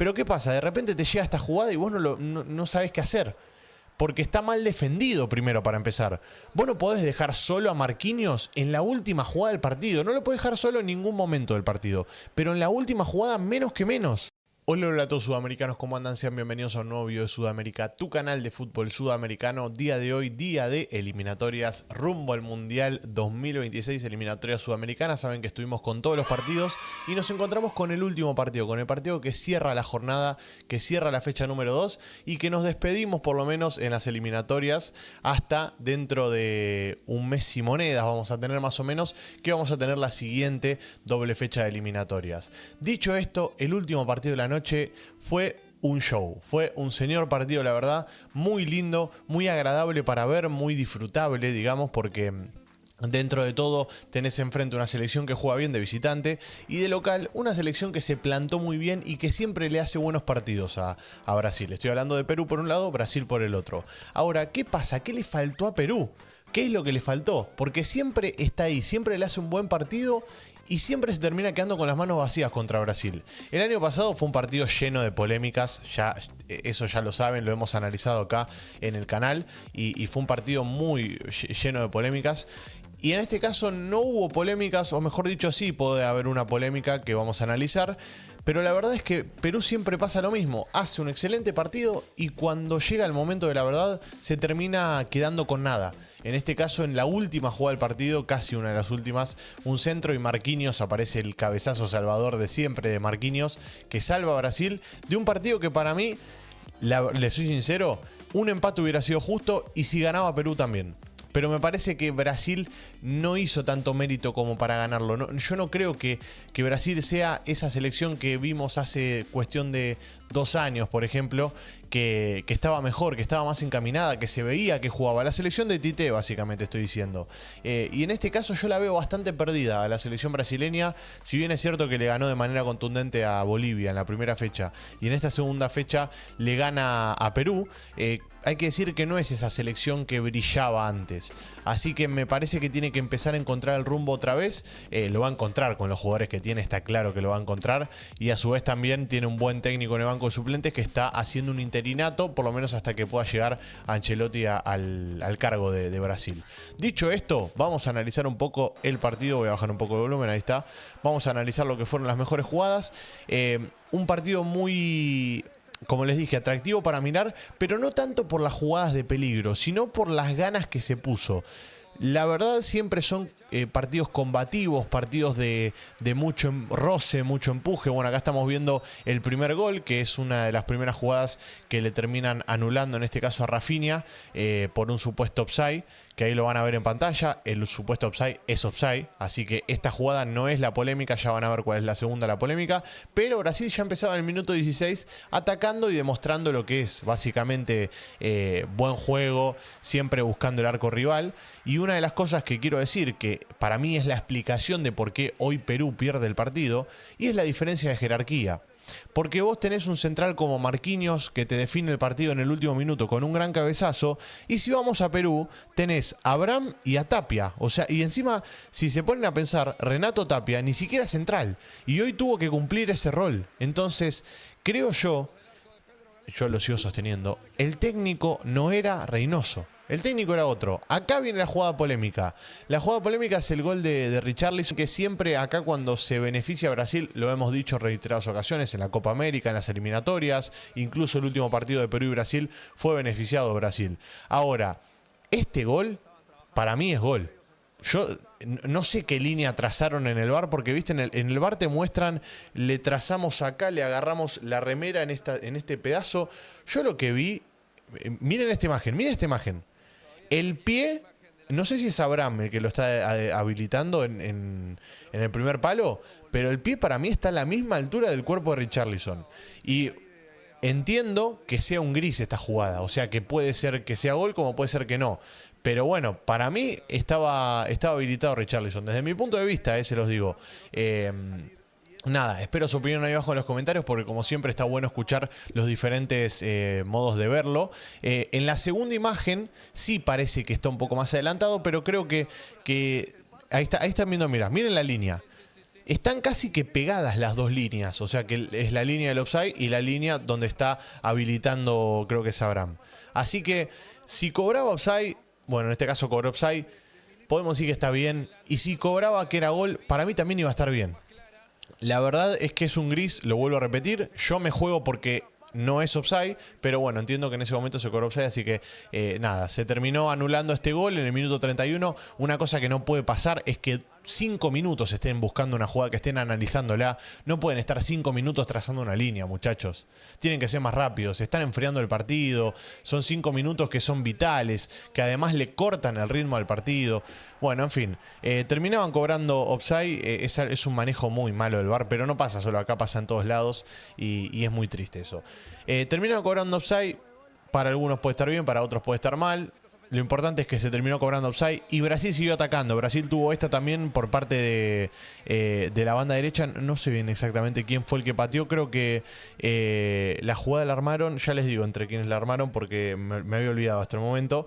Pero ¿qué pasa? De repente te llega esta jugada y vos no sabés qué hacer. Porque está mal defendido primero para empezar. Vos no podés dejar solo a Marquinhos en la última jugada del partido. No lo podés dejar solo en ningún momento del partido. Pero en la última jugada menos que menos. Hola a todos sudamericanos, ¿cómo andan? Sean bienvenidos a un nuevo video de Sudamérica, tu canal de fútbol sudamericano. Día de hoy, día de eliminatorias rumbo al Mundial 2026, eliminatorias sudamericanas. Saben que estuvimos con todos los partidos y nos encontramos con el último partido, con el partido que cierra la jornada, que cierra la fecha número 2 y que nos despedimos por lo menos en las eliminatorias hasta dentro de un mes y monedas. Vamos a tener más o menos que vamos a tener la siguiente doble fecha de eliminatorias. Dicho esto, el último partido de la noche fue un show, fue un señor partido, la verdad, muy lindo, muy agradable para ver, muy disfrutable, digamos, porque dentro de todo tenés enfrente una selección que juega bien de visitante y de local una selección que se plantó muy bien y que siempre le hace buenos partidos a Brasil. Estoy hablando de Perú por un lado, Brasil por el otro. Ahora, ¿qué pasa? ¿Qué le faltó a Perú? ¿Qué es lo que le faltó? Porque siempre está ahí, siempre le hace un buen partido y siempre se termina quedando con las manos vacías contra Brasil. El año pasado fue un partido lleno de polémicas, eso ya lo saben, lo hemos analizado acá en el canal y fue un partido muy lleno de polémicas. Y en este caso no hubo polémicas, o mejor dicho sí puede haber una polémica que vamos a analizar. Pero la verdad es que Perú siempre pasa lo mismo, hace un excelente partido y cuando llega el momento de la verdad se termina quedando con nada. En este caso en la última jugada del partido, casi una de las últimas, un centro y Marquinhos, aparece el cabezazo salvador de siempre de Marquinhos, que salva a Brasil de un partido que para mí, le soy sincero, un empate hubiera sido justo y si ganaba Perú también. Pero me parece que Brasil no hizo tanto mérito como para ganarlo. Yo no creo que Brasil sea esa selección que vimos hace cuestión de 2 años, por ejemplo, que estaba mejor, que estaba más encaminada, que se veía que jugaba. La selección de Tite, básicamente estoy diciendo. Y en este caso yo la veo bastante perdida a la selección brasileña. Si bien es cierto que le ganó de manera contundente a Bolivia en la primera fecha y en esta segunda fecha le gana a Perú, hay que decir que no es esa selección que brillaba antes. Así que me parece que tiene que empezar a encontrar el rumbo otra vez. Lo va a encontrar con los jugadores que tiene, está claro que lo va a encontrar. Y a su vez también tiene un buen técnico en el banco de suplentes que está haciendo un interinato, por lo menos hasta que pueda llegar Ancelotti al cargo de Brasil. Dicho esto, vamos a analizar un poco el partido. Voy a bajar un poco el volumen, ahí está. Vamos a analizar lo que fueron las mejores jugadas. Un partido muy, como les dije, atractivo para mirar, pero no tanto por las jugadas de peligro, sino por las ganas que se puso. La verdad siempre son partidos combativos, partidos de mucho roce, mucho empuje. Bueno, acá estamos viendo el primer gol, que es una de las primeras jugadas que le terminan anulando, en este caso a Rafinha, por un supuesto offside, que ahí lo van a ver en pantalla. El supuesto offside es offside, así que esta jugada no es la polémica, ya van a ver cuál es la segunda, la polémica. Pero Brasil ya empezaba en el minuto 16 atacando y demostrando lo que es básicamente buen juego, siempre buscando el arco rival. Y una de las cosas que quiero decir, que para mí es la explicación de por qué hoy Perú pierde el partido, y es la diferencia de jerarquía. Porque vos tenés un central como Marquinhos que te define el partido en el último minuto con un gran cabezazo. Y si vamos a Perú, tenés a Abraham y a Tapia. O sea, y encima, si se ponen a pensar, Renato Tapia ni siquiera es central. Y hoy tuvo que cumplir ese rol. Entonces, creo yo lo sigo sosteniendo, el técnico no era Reynoso. El técnico era otro. Acá viene la jugada polémica. La jugada polémica es el gol de Richarlison, que siempre acá cuando se beneficia a Brasil, lo hemos dicho en reiteradas ocasiones, en la Copa América, en las eliminatorias, incluso el último partido de Perú y Brasil, fue beneficiado Brasil. Ahora, este gol, para mí es gol. Yo no sé qué línea trazaron en el VAR, porque viste, en el VAR te muestran, le trazamos acá, le agarramos la remera en este pedazo. Yo lo que vi, miren esta imagen. El pie, no sé si es Abraham el que lo está habilitando en el primer palo, pero el pie para mí está a la misma altura del cuerpo de Richarlison. Y entiendo que sea un gris esta jugada, o sea que puede ser que sea gol como puede ser que no. Pero bueno, para mí estaba habilitado Richarlison. Desde mi punto de vista, se los digo. Nada, espero su opinión ahí abajo en los comentarios, porque como siempre está bueno escuchar los diferentes modos de verlo. En la segunda imagen sí parece que está un poco más adelantado, pero creo que ahí están viendo, mirá, miren la línea. están casi que pegadas las dos líneas. O sea que es la línea del offside y la línea donde está habilitando, creo que es Abraham. Así que si cobraba offside, bueno, en este caso cobró offside, podemos decir que está bien. Y si cobraba que era gol, para mí también iba a estar bien. La verdad es que es un gris, lo vuelvo a repetir. Yo me juego porque no es offside, pero bueno, entiendo que en ese momento se cobró offside, así que nada, se terminó anulando este gol en el minuto 31. Una cosa que no puede pasar es que 5 minutos estén buscando una jugada, que estén analizándola. No pueden estar 5 minutos trazando una línea, muchachos. Tienen que ser más rápidos, se están enfriando el partido. Son 5 minutos que son vitales, que además le cortan el ritmo al partido. Bueno, en fin, terminaban cobrando offside. Es un manejo muy malo del VAR, pero no pasa solo acá, pasa en todos lados y es muy triste eso. Terminaban cobrando offside. Para algunos puede estar bien, para otros puede estar mal. Lo importante es que se terminó cobrando offside y Brasil siguió atacando. Brasil tuvo esta también por parte de la banda derecha. No sé bien exactamente quién fue el que pateó. Creo que la jugada la armaron, ya les digo entre quienes la armaron porque me había olvidado hasta el momento.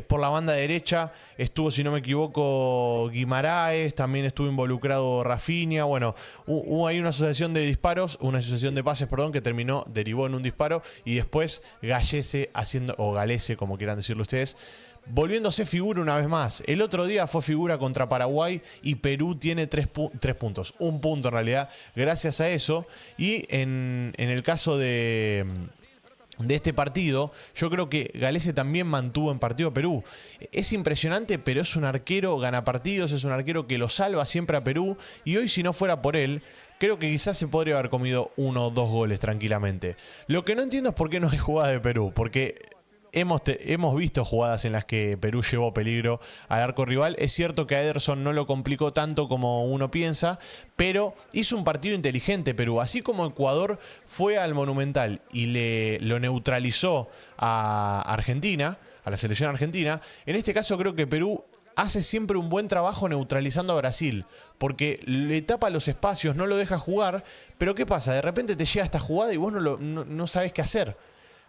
Por la banda derecha estuvo, si no me equivoco, Guimaraes. También estuvo involucrado Rafinha. Bueno, hubo ahí una asociación de disparos, una asociación de pases, perdón, que derivó en un disparo. Y después Gallese haciendo, o Galese, como quieran decirlo ustedes, volviéndose figura una vez más. El otro día fue figura contra Paraguay y Perú tiene 3 puntos. Un punto en realidad, gracias a eso. Y en el caso de este partido, yo creo que Galese también mantuvo en partido a Perú. Es impresionante, pero es un arquero, gana partidos, es un arquero que lo salva siempre a Perú. Y hoy, si no fuera por él, creo que quizás se podría haber comido 1 o 2 goles tranquilamente. Lo que no entiendo es por qué no hay jugada de Perú, porque hemos visto jugadas en las que Perú llevó peligro al arco rival. Es cierto que a Ederson no lo complicó tanto como uno piensa, pero hizo un partido inteligente Perú. Así como Ecuador fue al Monumental y lo neutralizó a Argentina, a la selección argentina, en este caso creo que Perú hace siempre un buen trabajo neutralizando a Brasil, porque le tapa los espacios, no lo deja jugar. Pero ¿qué pasa? De repente te llega esta jugada y vos no sabés qué hacer.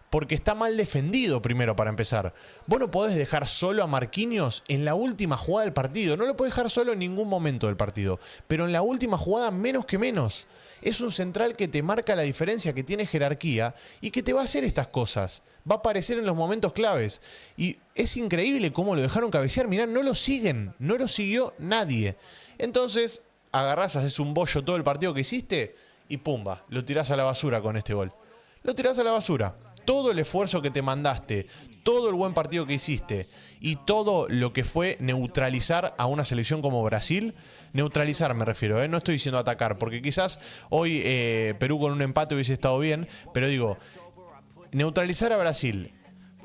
Porque está mal defendido primero para empezar. Vos no podés dejar solo a Marquinhos en la última jugada del partido. No lo podés dejar solo en ningún momento del partido. Pero en la última jugada menos que menos. Es un central que te marca la diferencia, que tiene jerarquía y que te va a hacer estas cosas. Va a aparecer en los momentos claves. Y es increíble cómo lo dejaron cabecear. Mirá, no lo siguen. No lo siguió nadie. Entonces, agarrás, haces un bollo todo el partido que hiciste y pumba, lo tirás a la basura con este gol. Lo tirás a la basura. Todo el esfuerzo que te mandaste, todo el buen partido que hiciste y todo lo que fue neutralizar a una selección como Brasil, neutralizar me refiero, no estoy diciendo atacar, porque quizás hoy Perú con un empate hubiese estado bien, pero digo, neutralizar a Brasil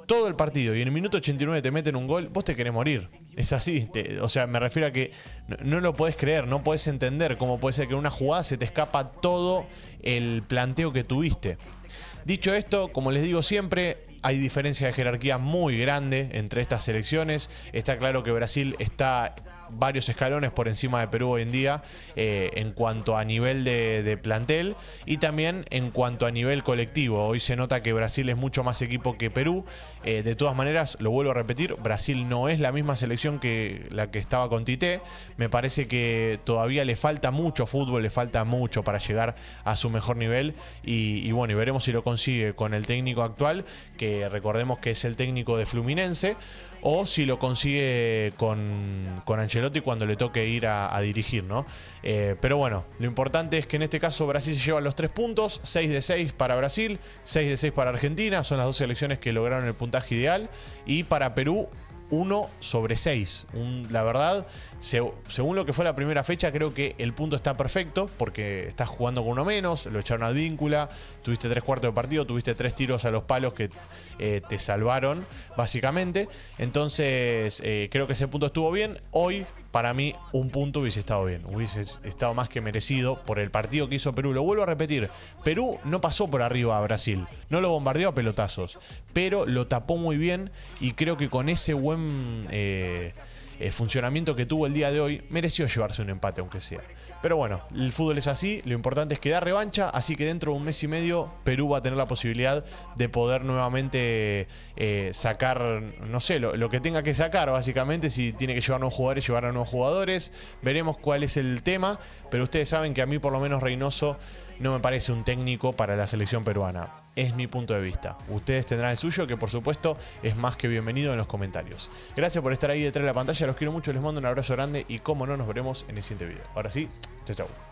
todo el partido y en el minuto 89 te meten un gol, vos te querés morir. Es así, o sea, me refiero a que no lo podés creer, no podés entender cómo puede ser que en una jugada se te escapa todo el planteo que tuviste. Dicho esto, como les digo siempre, hay diferencia de jerarquía muy grande entre estas selecciones. Está claro que Brasil está varios escalones por encima de Perú hoy en día en cuanto a nivel de plantel y también en cuanto a nivel colectivo. Hoy se nota que Brasil es mucho más equipo que Perú. De todas maneras, lo vuelvo a repetir, Brasil no es la misma selección que la que estaba con Tite. Me parece que todavía le falta mucho fútbol, le falta mucho para llegar a su mejor nivel y bueno, y veremos si lo consigue con el técnico actual, que recordemos que es el técnico de Fluminense, o si lo consigue con Ancelotti cuando le toque ir a dirigir, ¿no? Pero bueno, lo importante es que en este caso Brasil se lleva los 3 puntos, 6 de 6 para Brasil, 6 de 6 para Argentina, son las dos selecciones que lograron el puntaje ideal, y para Perú 1 sobre 6. La verdad, según lo que fue la primera fecha, creo que el punto está perfecto porque estás jugando con uno menos, lo echaron a Advíncula, tuviste 3/4 de partido, tuviste 3 tiros a los palos que te salvaron, básicamente. Entonces, creo que ese punto estuvo bien. Hoy, para mí, un punto hubiese estado bien, hubiese estado más que merecido por el partido que hizo Perú. Lo vuelvo a repetir, Perú no pasó por arriba a Brasil, no lo bombardeó a pelotazos, pero lo tapó muy bien y creo que con ese buen funcionamiento que tuvo el día de hoy, mereció llevarse un empate aunque sea. Pero bueno, el fútbol es así, lo importante es que da revancha, así que dentro de un mes y medio Perú va a tener la posibilidad de poder nuevamente sacar, no sé, lo que tenga que sacar básicamente, si tiene que llevar nuevos jugadores, llevar a nuevos jugadores, veremos cuál es el tema, pero ustedes saben que a mí por lo menos Reynoso no me parece un técnico para la selección peruana. Es mi punto de vista. Ustedes tendrán el suyo, que por supuesto es más que bienvenido en los comentarios. Gracias por estar ahí detrás de la pantalla, los quiero mucho, les mando un abrazo grande y como no, nos veremos en el siguiente video. Ahora sí, chao, chao.